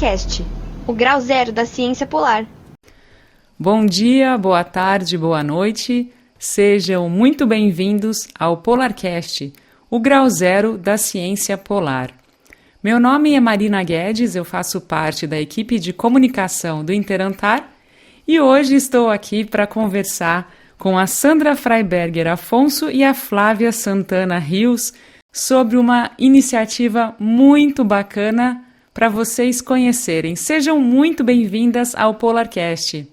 PolarCast, o grau zero da ciência polar. Bom dia, boa tarde, boa noite. Sejam muito bem-vindos ao PolarCast, o grau zero da ciência polar. Meu nome é Marina Guedes, eu faço parte da equipe de comunicação do Interantar e hoje estou aqui para conversar com a Sandra Freiberger Afonso e a Flávia Santana Rios sobre uma iniciativa muito bacana para vocês conhecerem. Sejam muito bem-vindas ao PolarCast.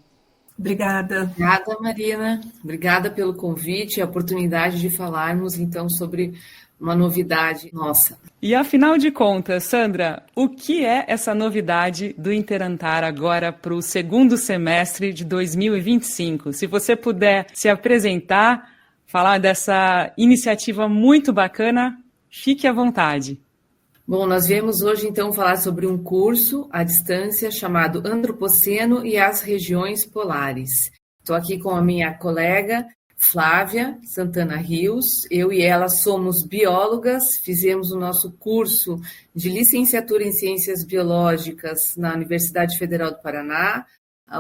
Obrigada. Obrigada, Marina. Obrigada pelo convite e a oportunidade de falarmos, então, sobre uma novidade nossa. E, afinal de contas, Sandra, o que é essa novidade do Interantar agora para o segundo semestre de 2025? Se você puder se apresentar, falar dessa iniciativa muito bacana, fique à vontade. Bom, nós viemos hoje, então, falar sobre um curso à distância chamado Antropoceno e as Regiões Polares. Estou aqui com a minha colega Flávia Santana Rios. Eu e ela somos biólogas, fizemos o nosso curso de licenciatura em Ciências Biológicas na Universidade Federal do Paraná,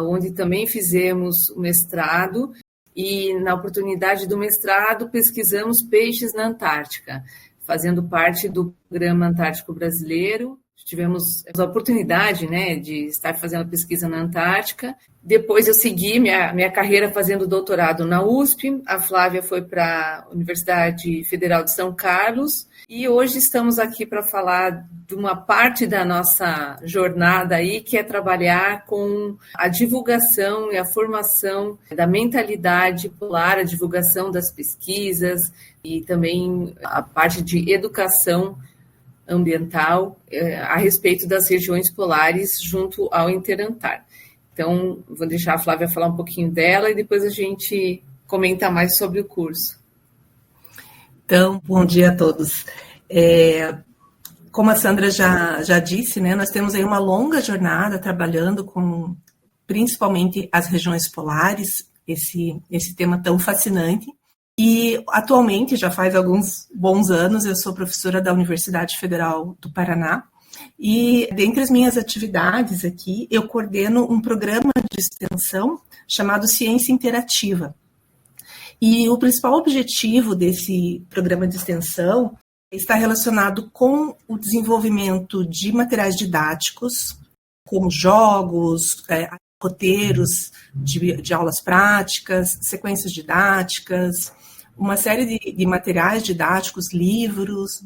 onde também fizemos o mestrado, e na oportunidade do mestrado pesquisamos peixes na Antártica, fazendo parte do Programa Antártico Brasileiro. Tivemos a oportunidade, de estar fazendo pesquisa na Antártica. Depois eu segui minha carreira fazendo doutorado na USP. A Flávia foi para a Universidade Federal de São Carlos. E hoje estamos aqui para falar de uma parte da nossa jornada aí, que é trabalhar com a divulgação e a formação da mentalidade polar, a divulgação das pesquisas e também a parte de educação ambiental a respeito das regiões polares junto ao Interantar. Então, vou deixar a Flávia falar um pouquinho dela e depois a gente comenta mais sobre o curso. Então, bom dia a todos. Como a Sandra já disse, nós temos aí uma longa jornada trabalhando com principalmente as regiões polares, esse tema tão fascinante. E, atualmente, já faz alguns bons anos, eu sou professora da Universidade Federal do Paraná. E, dentre as minhas atividades aqui, eu coordeno um programa de extensão chamado Ciência Interativa. E o principal objetivo desse programa de extensão está relacionado com o desenvolvimento de materiais didáticos, como jogos, roteiros de aulas práticas, sequências didáticas, uma série de materiais didáticos, livros,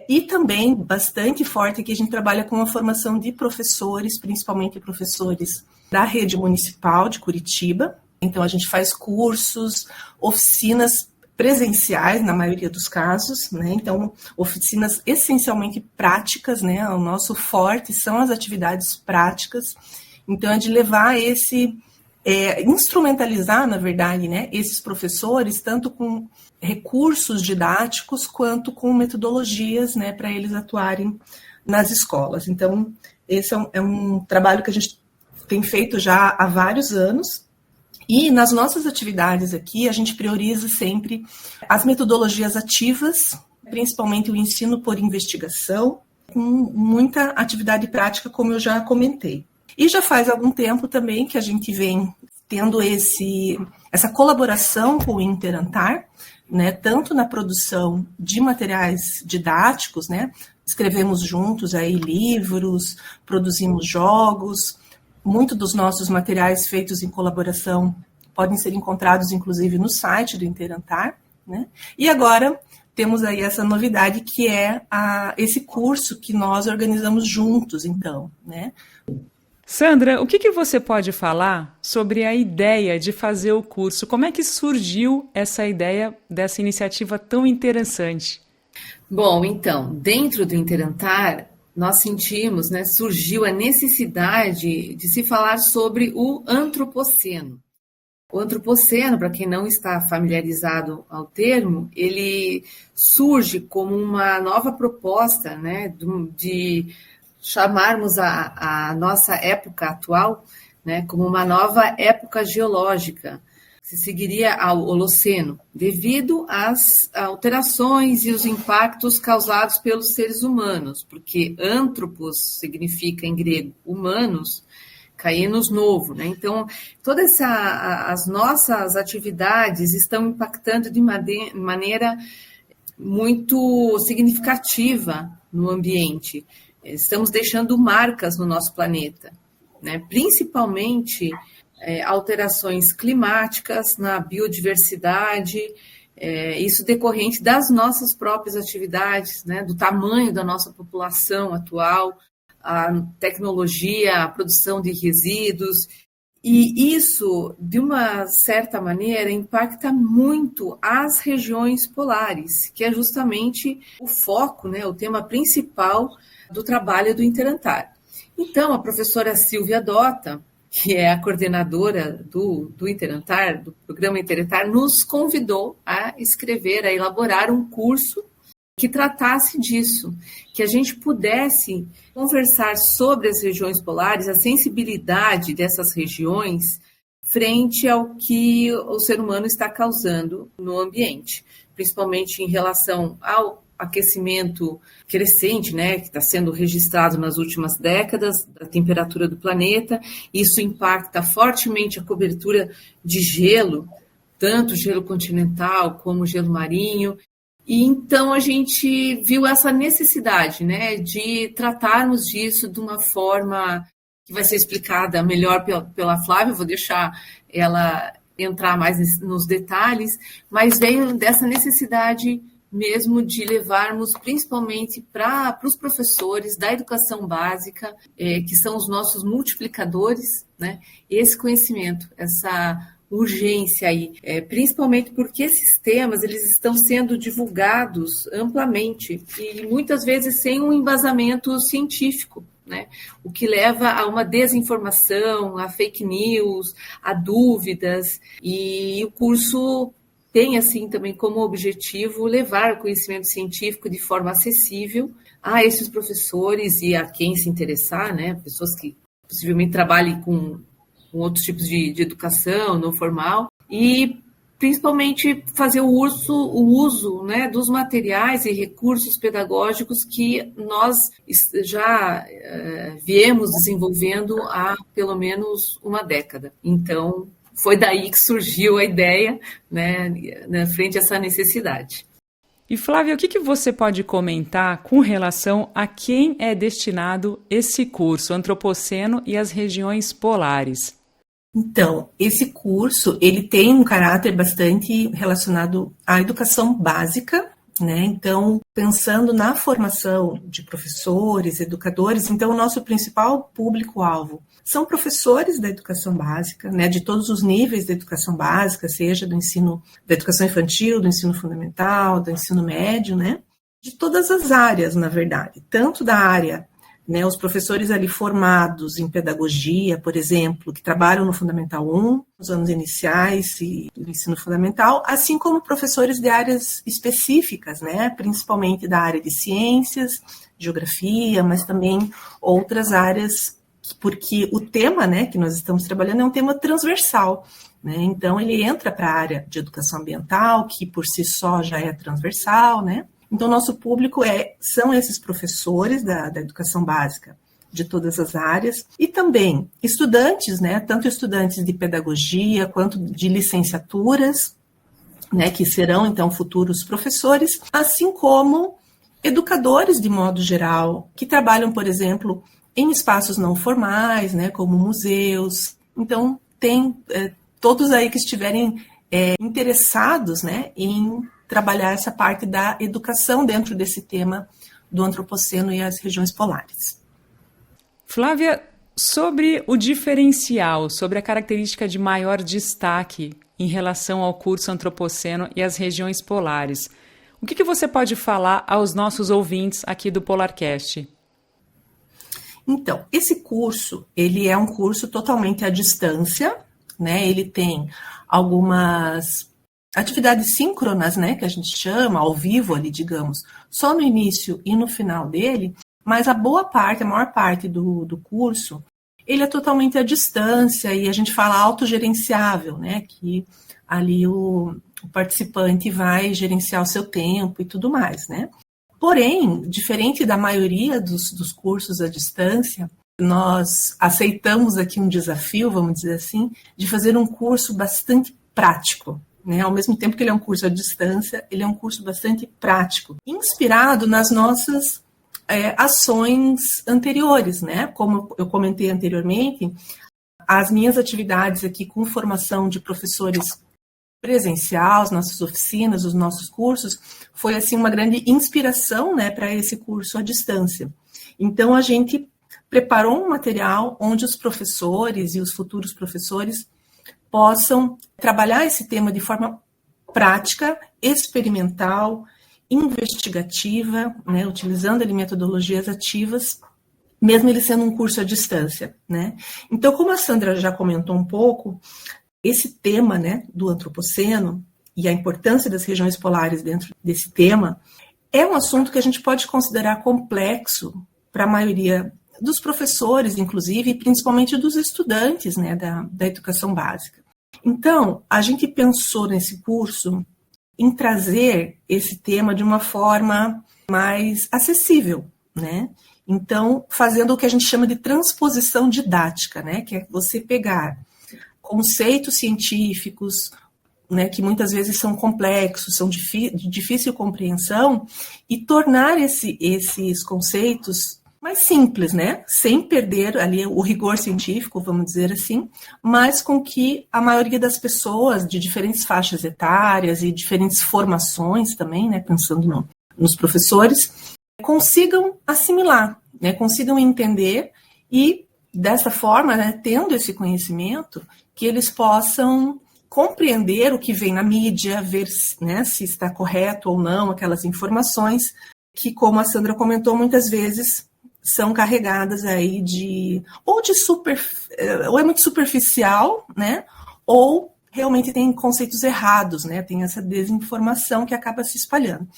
e também bastante forte que a gente trabalha com a formação de professores, principalmente professores da rede municipal de Curitiba. Então a gente faz cursos, oficinas presenciais, na maioria dos casos, Então oficinas essencialmente práticas, O nosso forte são as atividades práticas. Então é de levar instrumentalizar, na verdade, esses professores, tanto com recursos didáticos, quanto com metodologias, para eles atuarem nas escolas. Então, esse é um trabalho que a gente tem feito já há vários anos, e nas nossas atividades aqui, a gente prioriza sempre as metodologias ativas, principalmente o ensino por investigação, com muita atividade prática, como eu já comentei. E já faz algum tempo também que a gente vem tendo essa colaboração com o Interantar, tanto na produção de materiais didáticos, escrevemos juntos aí livros, produzimos jogos, muitos dos nossos materiais feitos em colaboração podem ser encontrados, inclusive, no site do Interantar, E agora temos aí essa novidade que é esse curso que nós organizamos juntos, então, Sandra, o que você pode falar sobre a ideia de fazer o curso? Como é que surgiu essa ideia dessa iniciativa tão interessante? Bom, então, dentro do Interantar, nós sentimos, surgiu a necessidade de se falar sobre o Antropoceno. O Antropoceno, para quem não está familiarizado ao termo, ele surge como uma nova proposta, de chamarmos a nossa época atual, como uma nova época geológica. se seguiria ao Holoceno, devido às alterações e os impactos causados pelos seres humanos, porque antropos significa em grego humanos, caenos novo, né? Então, todas as nossas atividades estão impactando de maneira muito significativa no ambiente. Estamos deixando marcas no nosso planeta, né? Principalmente alterações climáticas na biodiversidade, isso decorrente das nossas próprias atividades, né? Do tamanho da nossa população atual, a tecnologia, a produção de resíduos, e isso, de uma certa maneira, impacta muito as regiões polares, que é justamente o foco, né, o tema principal do trabalho do Interantar. Então, a professora Silvia Dota, que é a coordenadora do Interantar, do programa Interantar, nos convidou a escrever, a elaborar um curso que tratasse disso, que a gente pudesse conversar sobre as regiões polares, a sensibilidade dessas regiões frente ao que o ser humano está causando no ambiente, principalmente em relação ao aquecimento crescente, né, que está sendo registrado nas últimas décadas, da temperatura do planeta. Isso impacta fortemente a cobertura de gelo, tanto gelo continental como gelo marinho. E então a gente viu essa necessidade, né, de tratarmos disso de uma forma que vai ser explicada melhor pela Flávia. Eu vou deixar ela entrar mais nos detalhes, mas veio dessa necessidade mesmo de levarmos principalmente para os professores da educação básica, que são os nossos multiplicadores, né, esse conhecimento, essa urgência aí, principalmente porque esses temas eles estão sendo divulgados amplamente e muitas vezes sem um embasamento científico, né? O que leva a uma desinformação, a fake news, a dúvidas, e o curso tem, assim, também como objetivo levar o conhecimento científico de forma acessível a esses professores e a quem se interessar, né? Pessoas que possivelmente trabalhem com outros tipos de educação não formal, e principalmente fazer o uso, né, dos materiais e recursos pedagógicos que nós já viemos desenvolvendo há pelo menos uma década. Então, foi daí que surgiu a ideia, né, na frente a essa necessidade. E Flávia, o que você pode comentar com relação a quem é destinado esse curso, Antropoceno e as regiões polares? Então, esse curso, ele tem um caráter bastante relacionado à educação básica, né? Então, pensando na formação de professores, educadores, então o nosso principal público-alvo são professores da educação básica, né? De todos os níveis da educação básica, seja do ensino, da educação infantil, do ensino fundamental, do ensino médio, né? De todas as áreas, na verdade, tanto da área, né, os professores ali formados em pedagogia, por exemplo, que trabalham no Fundamental 1, nos anos iniciais e do ensino fundamental, assim como professores de áreas específicas, né, principalmente da área de ciências, geografia, mas também outras áreas, porque o tema, né, que nós estamos trabalhando é um tema transversal, né, então ele entra para a área de educação ambiental, que por si só já é transversal, né. Então, nosso público são esses professores da educação básica de todas as áreas e também estudantes, né, tanto estudantes de pedagogia quanto de licenciaturas, né, que serão, então, futuros professores, assim como educadores de modo geral, que trabalham, por exemplo, em espaços não formais, né, como museus. Então, tem todos aí que estiverem interessados, né, em trabalhar essa parte da educação dentro desse tema do Antropoceno e as regiões polares. Flávia, sobre o diferencial, sobre a característica de maior destaque em relação ao curso Antropoceno e as regiões polares, o que você pode falar aos nossos ouvintes aqui do Polarcast? Então, esse curso, ele é um curso totalmente à distância, né? Ele tem algumas atividades síncronas, né, que a gente chama, ao vivo ali, digamos, só no início e no final dele, mas a maior parte do curso, ele é totalmente à distância e a gente fala autogerenciável, né? Que ali o participante vai gerenciar o seu tempo e tudo mais, né? Porém, diferente da maioria dos cursos à distância, nós aceitamos aqui um desafio, vamos dizer assim, de fazer um curso bastante prático, né? Ao mesmo tempo que ele é um curso à distância, ele é um curso bastante prático, inspirado nas nossas ações anteriores, né? Como eu comentei anteriormente, as minhas atividades aqui com formação de professores presencial, as nossas oficinas, os nossos cursos, foi assim uma grande inspiração, né, para esse curso à distância. Então a gente preparou um material onde os professores e os futuros professores possam trabalhar esse tema de forma prática, experimental, investigativa, né, utilizando ali metodologias ativas, mesmo ele sendo um curso à distância, né? Então, como a Sandra já comentou um pouco, esse tema, né, do antropoceno e a importância das regiões polares dentro desse tema é um assunto que a gente pode considerar complexo para a maioria dos professores, inclusive, e principalmente dos estudantes, né, da educação básica. Então, a gente pensou nesse curso em trazer esse tema de uma forma mais acessível, né? Então, fazendo o que a gente chama de transposição didática, né, que é você pegar conceitos científicos, né, que muitas vezes são complexos, são de difícil compreensão, e tornar esses conceitos mais simples, né, sem perder ali o rigor científico, vamos dizer assim, mas com que a maioria das pessoas de diferentes faixas etárias e diferentes formações também, né, pensando nos professores, consigam assimilar, né, consigam entender e, dessa forma, né, tendo esse conhecimento, que eles possam compreender o que vem na mídia, ver, né, se está correto ou não aquelas informações que, como a Sandra comentou, muitas vezes são carregadas aí ou é muito superficial, né, ou realmente tem conceitos errados, né, tem essa desinformação que acaba se espalhando.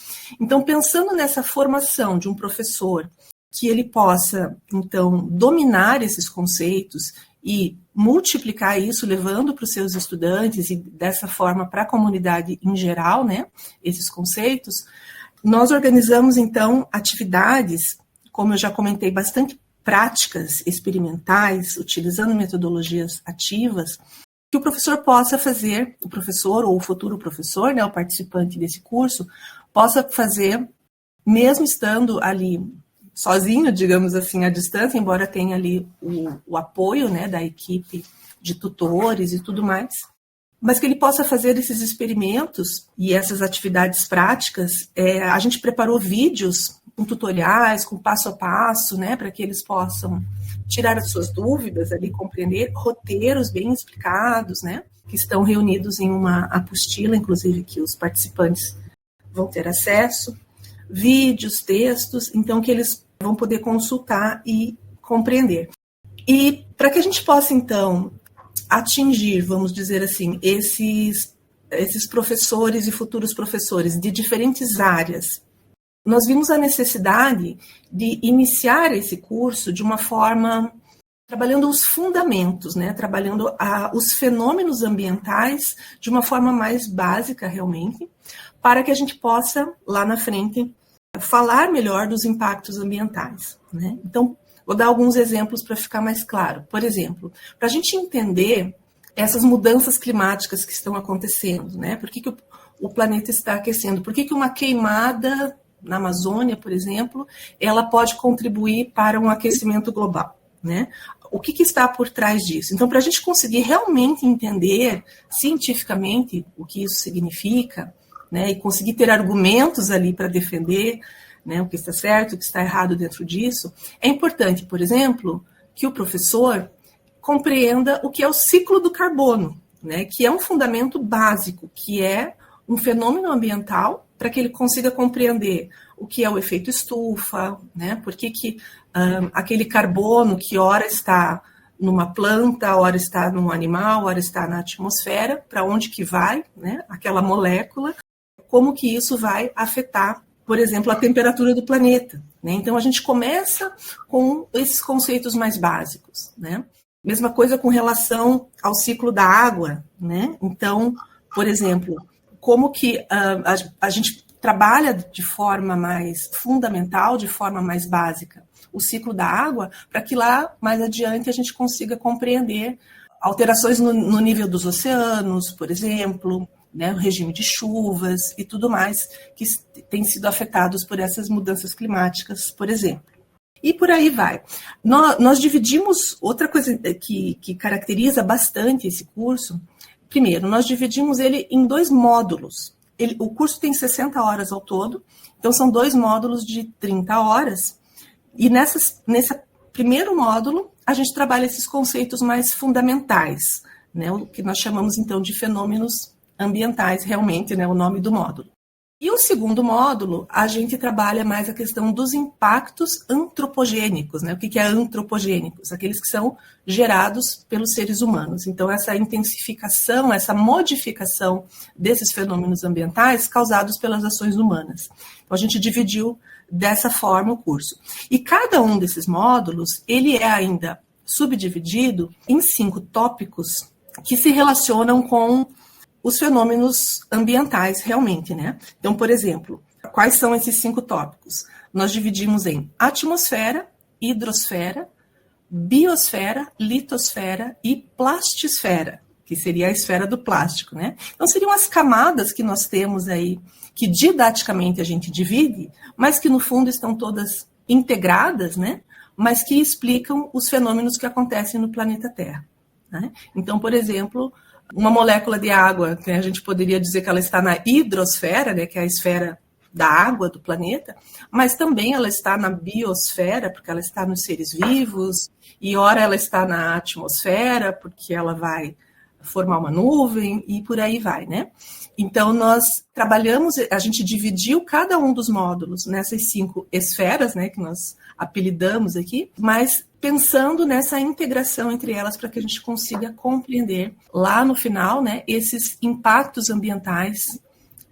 Então, pensando nessa formação de um professor, que ele possa, então, dominar esses conceitos e multiplicar isso, levando para os seus estudantes e dessa forma para a comunidade em geral, né, esses conceitos, nós organizamos, então, atividades, como eu já comentei, bastante práticas, experimentais, utilizando metodologias ativas, que o professor possa fazer, o professor ou o futuro professor, né, o participante desse curso, possa fazer, mesmo estando ali sozinho, digamos assim, à distância, embora tenha ali o apoio, né, da equipe de tutores e tudo mais, mas que ele possa fazer esses experimentos e essas atividades práticas. A gente preparou vídeos com tutoriais, com passo a passo, né, para que eles possam tirar as suas dúvidas ali, compreender, roteiros bem explicados, né, que estão reunidos em uma apostila, inclusive, que os participantes vão ter acesso, vídeos, textos, então que eles vão poder consultar e compreender. E para que a gente possa, então, atingir, vamos dizer assim, esses professores e futuros professores de diferentes áreas, nós vimos a necessidade de iniciar esse curso de uma forma, trabalhando os fundamentos, né? Trabalhando os fenômenos ambientais de uma forma mais básica, realmente, para que a gente possa, lá na frente, falar melhor dos impactos ambientais, né? Então, vou dar alguns exemplos para ficar mais claro. Por exemplo, para a gente entender essas mudanças climáticas que estão acontecendo, né? Por que o planeta está aquecendo? Por que uma queimada na Amazônia, por exemplo, ela pode contribuir para um aquecimento global, né? O que está por trás disso? Então, para a gente conseguir realmente entender cientificamente o que isso significa, né, e conseguir ter argumentos ali para defender, né, o que está certo, o que está errado dentro disso, é importante, por exemplo, que o professor compreenda o que é o ciclo do carbono, né, que é um fundamento básico, que é um fenômeno ambiental, para que ele consiga compreender o que é o efeito estufa, né, por que aquele carbono que ora está numa planta, ora está num animal, ora está na atmosfera, para onde que vai, né, aquela molécula, como que isso vai afetar, por exemplo, a temperatura do planeta, né? Então, a gente começa com esses conceitos mais básicos, né? Mesma coisa com relação ao ciclo da água, né? Então, por exemplo, como que a gente trabalha de forma mais fundamental, de forma mais básica, o ciclo da água, para que lá, mais adiante, a gente consiga compreender alterações no nível dos oceanos, por exemplo, né, o regime de chuvas e tudo mais, que tem sido afetados por essas mudanças climáticas, por exemplo. E por aí vai. Nós dividimos, outra coisa que caracteriza bastante esse curso, primeiro, nós dividimos ele em 2 módulos. O curso tem 60 horas ao todo, então são 2 módulos de 30 horas, e nesse primeiro módulo, a gente trabalha esses conceitos mais fundamentais, né, o que nós chamamos então de fenômenos ambientais, realmente, né, o nome do módulo. E o segundo módulo, a gente trabalha mais a questão dos impactos antropogênicos, né? O que é antropogênicos? Aqueles que são gerados pelos seres humanos. Então, essa intensificação, essa modificação desses fenômenos ambientais causados pelas ações humanas. Então, a gente dividiu dessa forma o curso. E cada um desses módulos, ele é ainda subdividido em 5 tópicos que se relacionam com os fenômenos ambientais realmente, né? Então, por exemplo, quais são esses 5 tópicos? Nós dividimos em atmosfera, hidrosfera, biosfera, litosfera e plastisfera, que seria a esfera do plástico, né? Então, seriam as camadas que nós temos aí, que didaticamente a gente divide, mas que no fundo estão todas integradas, né? Mas que explicam os fenômenos que acontecem no planeta Terra, né? Então, por exemplo, uma molécula de água, que a gente poderia dizer que ela está na hidrosfera, né, que é a esfera da água do planeta, mas também ela está na biosfera, porque ela está nos seres vivos, e ora ela está na atmosfera, porque ela vai formar uma nuvem, e por aí vai, né? Então, nós trabalhamos, a gente dividiu cada um dos módulos nessas 5 esferas, né, que nós apelidamos aqui, mas pensando nessa integração entre elas para que a gente consiga compreender lá no final, né, esses impactos ambientais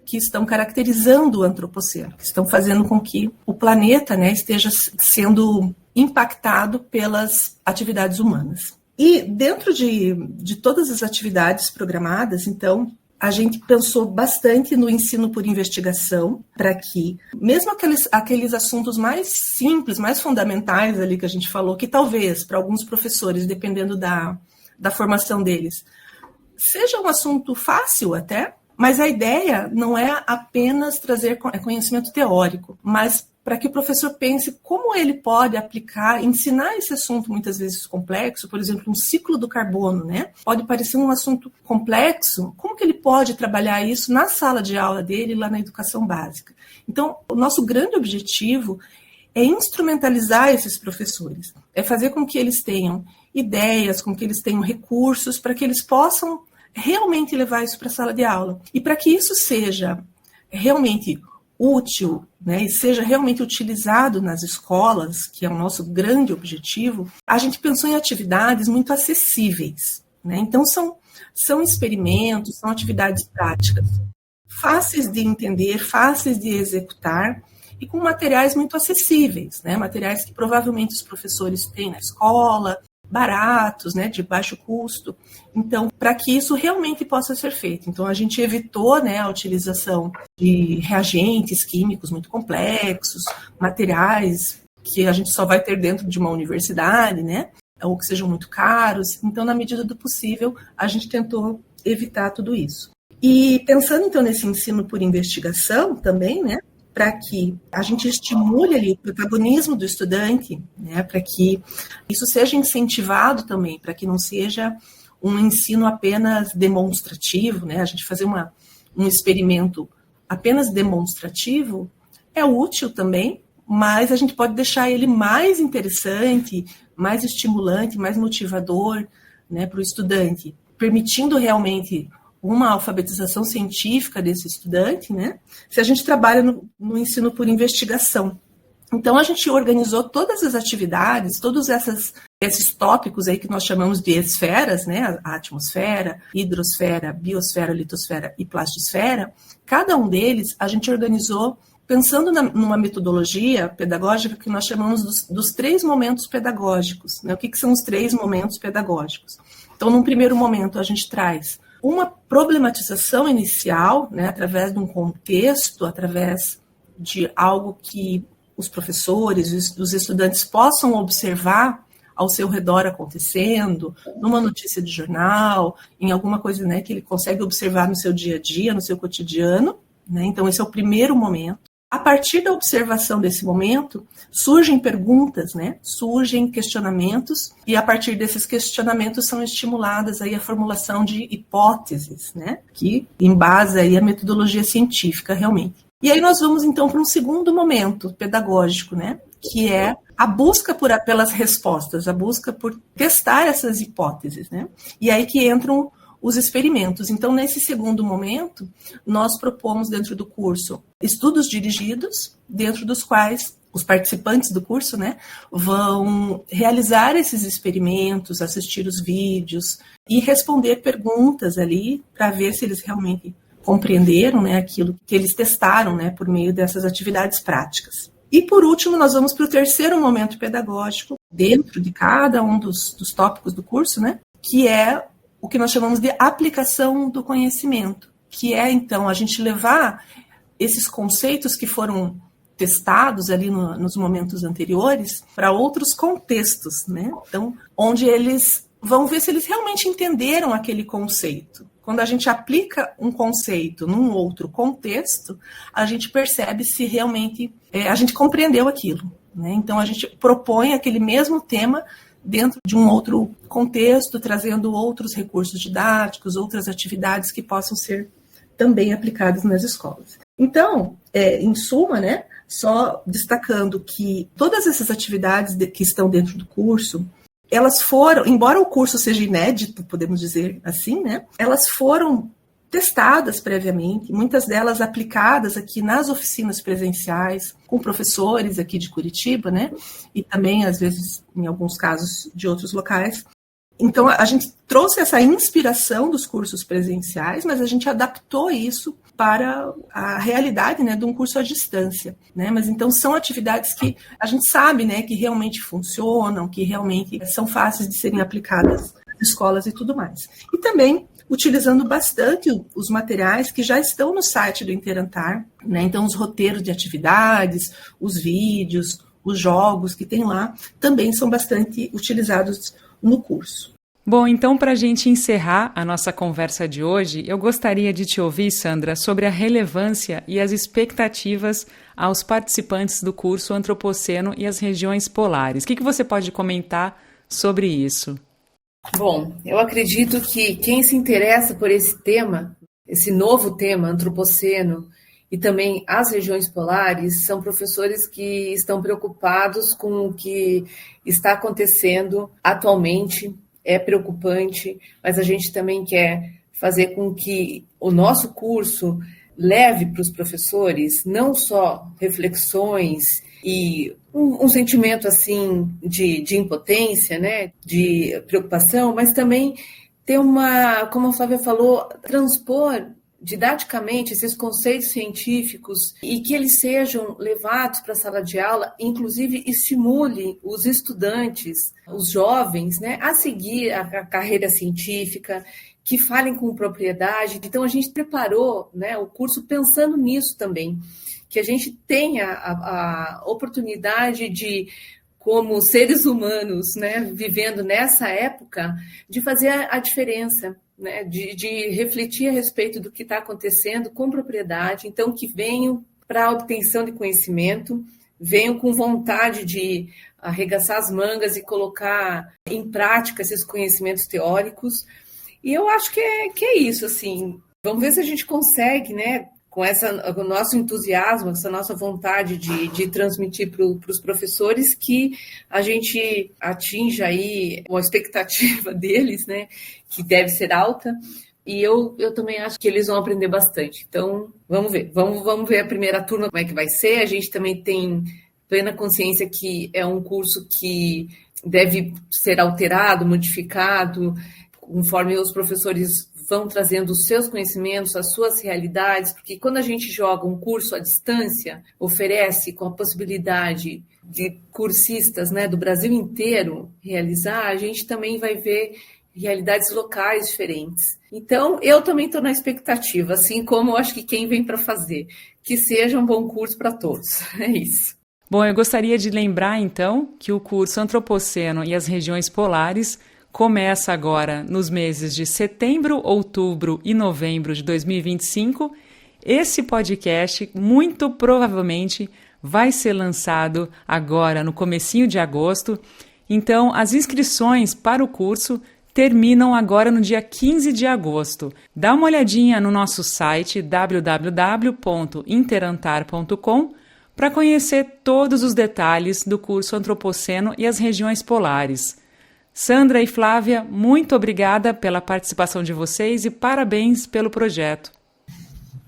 que estão caracterizando o antropoceno, que estão fazendo com que o planeta, né, esteja sendo impactado pelas atividades humanas. E dentro de todas as atividades programadas, então, a gente pensou bastante no ensino por investigação, para que, mesmo aqueles assuntos mais simples, mais fundamentais ali que a gente falou, que talvez para alguns professores, dependendo da formação deles, seja um assunto fácil até, mas a ideia não é apenas trazer conhecimento teórico, mas para que o professor pense como ele pode aplicar, ensinar esse assunto muitas vezes complexo, por exemplo, um ciclo do carbono, né? Pode parecer um assunto complexo, como que ele pode trabalhar isso na sala de aula dele, lá na educação básica? Então, o nosso grande objetivo é instrumentalizar esses professores, é fazer com que eles tenham ideias, com que eles tenham recursos, para que eles possam realmente levar isso para a sala de aula. E para que isso seja realmente útil, né, e seja realmente utilizado nas escolas, que é o nosso grande objetivo, a gente pensou em atividades muito acessíveis, né? Então, são experimentos, são atividades práticas, fáceis de entender, fáceis de executar, e com materiais muito acessíveis, né? Materiais que provavelmente os professores têm na escola, baratos, né, de baixo custo. Então, para que isso realmente possa ser feito. Então, a gente evitou, né, a utilização de reagentes químicos muito complexos, materiais que a gente só vai ter dentro de uma universidade, né, ou que sejam muito caros. Então, na medida do possível, a gente tentou evitar tudo isso. E pensando, então, nesse ensino por investigação também, né, para que a gente estimule ali o protagonismo do estudante, né, para que isso seja incentivado também, para que não seja um ensino apenas demonstrativo, né, a gente fazer um experimento apenas demonstrativo é útil também, mas a gente pode deixar ele mais interessante, mais estimulante, mais motivador, né, para o estudante, permitindo realmente uma alfabetização científica desse estudante, né? Se a gente trabalha no ensino por investigação. Então, a gente organizou todas as atividades, todos esses tópicos aí que nós chamamos de esferas, né? A atmosfera, hidrosfera, biosfera, litosfera e plastisfera. Cada um deles a gente organizou pensando numa metodologia pedagógica que nós chamamos dos 3 momentos pedagógicos, né? O que são os 3 momentos pedagógicos? Então, num primeiro momento, a gente traz uma problematização inicial, né, através de um contexto, através de algo que os professores, os estudantes possam observar ao seu redor acontecendo, numa notícia de jornal, em alguma coisa, né, que ele consegue observar no seu dia a dia, no seu cotidiano, né? Então, esse é o primeiro momento. A partir da observação desse momento, surgem perguntas, né? Surgem questionamentos, e a partir desses questionamentos são estimuladas aí a formulação de hipóteses, né? Que embasa aí a metodologia científica realmente. E aí nós vamos então para um segundo momento pedagógico, né? Que é a busca pelas respostas, a busca por testar essas hipóteses, né? E aí que entram os experimentos. Então, nesse segundo momento, nós propomos dentro do curso estudos dirigidos, dentro dos quais os participantes do curso, né, vão realizar esses experimentos, assistir os vídeos e responder perguntas ali para ver se eles realmente compreenderam, né, aquilo que eles testaram, né, por meio dessas atividades práticas. E, por último, nós vamos para o terceiro momento pedagógico, dentro de cada um dos tópicos do curso, né, que é o que nós chamamos de aplicação do conhecimento, que é, então, a gente levar esses conceitos que foram testados ali nos momentos anteriores para outros contextos, né? Então, onde eles vão ver se eles realmente entenderam aquele conceito. Quando a gente aplica um conceito num outro contexto, a gente percebe se realmente a gente compreendeu aquilo, né? Então, a gente propõe aquele mesmo tema dentro de um outro contexto, trazendo outros recursos didáticos, outras atividades que possam ser também aplicadas nas escolas. Então, em suma, né, só destacando que todas essas atividades que estão dentro do curso, elas foram, embora o curso seja inédito, podemos dizer assim, né, elas foram testadas previamente, muitas delas aplicadas aqui nas oficinas presenciais, com professores aqui de Curitiba, né? E também, às vezes, em alguns casos, de outros locais. Então, a gente trouxe essa inspiração dos cursos presenciais, mas a gente adaptou isso para a realidade, né, de um curso à distância, né? Mas, então, são atividades que a gente sabe, né, que realmente funcionam, que realmente são fáceis de serem aplicadas nas escolas e tudo mais. E também utilizando bastante os materiais que já estão no site do Interantar, né? Então, os roteiros de atividades, os vídeos, os jogos que tem lá, também são bastante utilizados no curso. Bom, então, para a gente encerrar a nossa conversa de hoje, eu gostaria de te ouvir, Sandra, sobre a relevância e as expectativas aos participantes do curso Antropoceno e as regiões polares. O que você pode comentar sobre isso? Bom, eu acredito que quem se interessa por esse tema, esse novo tema, Antropoceno, e também as regiões polares, são professores que estão preocupados com o que está acontecendo atualmente. É preocupante, mas a gente também quer fazer com que o nosso curso leve para os professores não só reflexões e um sentimento assim de impotência, né, de preocupação, mas também ter como a Flávia falou, transpor didaticamente esses conceitos científicos e que eles sejam levados para a sala de aula, inclusive estimule os estudantes, os jovens, né, a seguir a carreira científica, que falem com propriedade. Então, a gente preparou, né, o curso pensando nisso também, que a gente tenha a oportunidade de, como seres humanos, né, vivendo nessa época, de fazer a diferença, né, de refletir a respeito do que está acontecendo com propriedade. Então, que venham para a obtenção de conhecimento, venham com vontade de arregaçar as mangas e colocar em prática esses conhecimentos teóricos. E eu acho que é isso, assim. Vamos ver se a gente consegue, né, com o nosso entusiasmo, essa nossa vontade de transmitir para os professores, que a gente atinja aí uma expectativa deles, né, que deve ser alta, e eu também acho que eles vão aprender bastante. Então, vamos ver. Vamos ver a primeira turma, como é que vai ser. A gente também tem plena consciência que é um curso que deve ser alterado, modificado, conforme os professores vão trazendo os seus conhecimentos, as suas realidades, porque quando a gente joga um curso à distância, oferece com a possibilidade de cursistas, né, do Brasil inteiro realizar, a gente também vai ver realidades locais diferentes. Então, eu também estou na expectativa, assim como eu acho que quem vem para fazer, que seja um bom curso para todos. É isso. Bom, eu gostaria de lembrar, então, que o curso Antropoceno e as Regiões Polares começa agora nos meses de setembro, outubro e novembro de 2025. Esse podcast, muito provavelmente, vai ser lançado agora no comecinho de agosto. Então, as inscrições para o curso terminam agora no dia 15 de agosto. Dá uma olhadinha no nosso site www.interantar.com para conhecer todos os detalhes do curso Antropoceno e as Regiões Polares. Sandra e Flávia, muito obrigada pela participação de vocês e parabéns pelo projeto.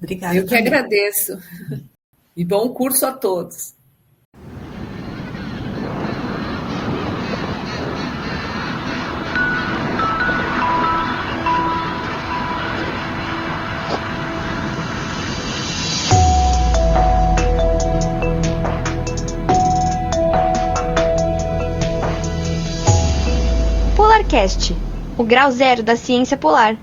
Obrigada. Eu que agradeço. E bom curso a todos. PolarCast, o grau zero da ciência polar.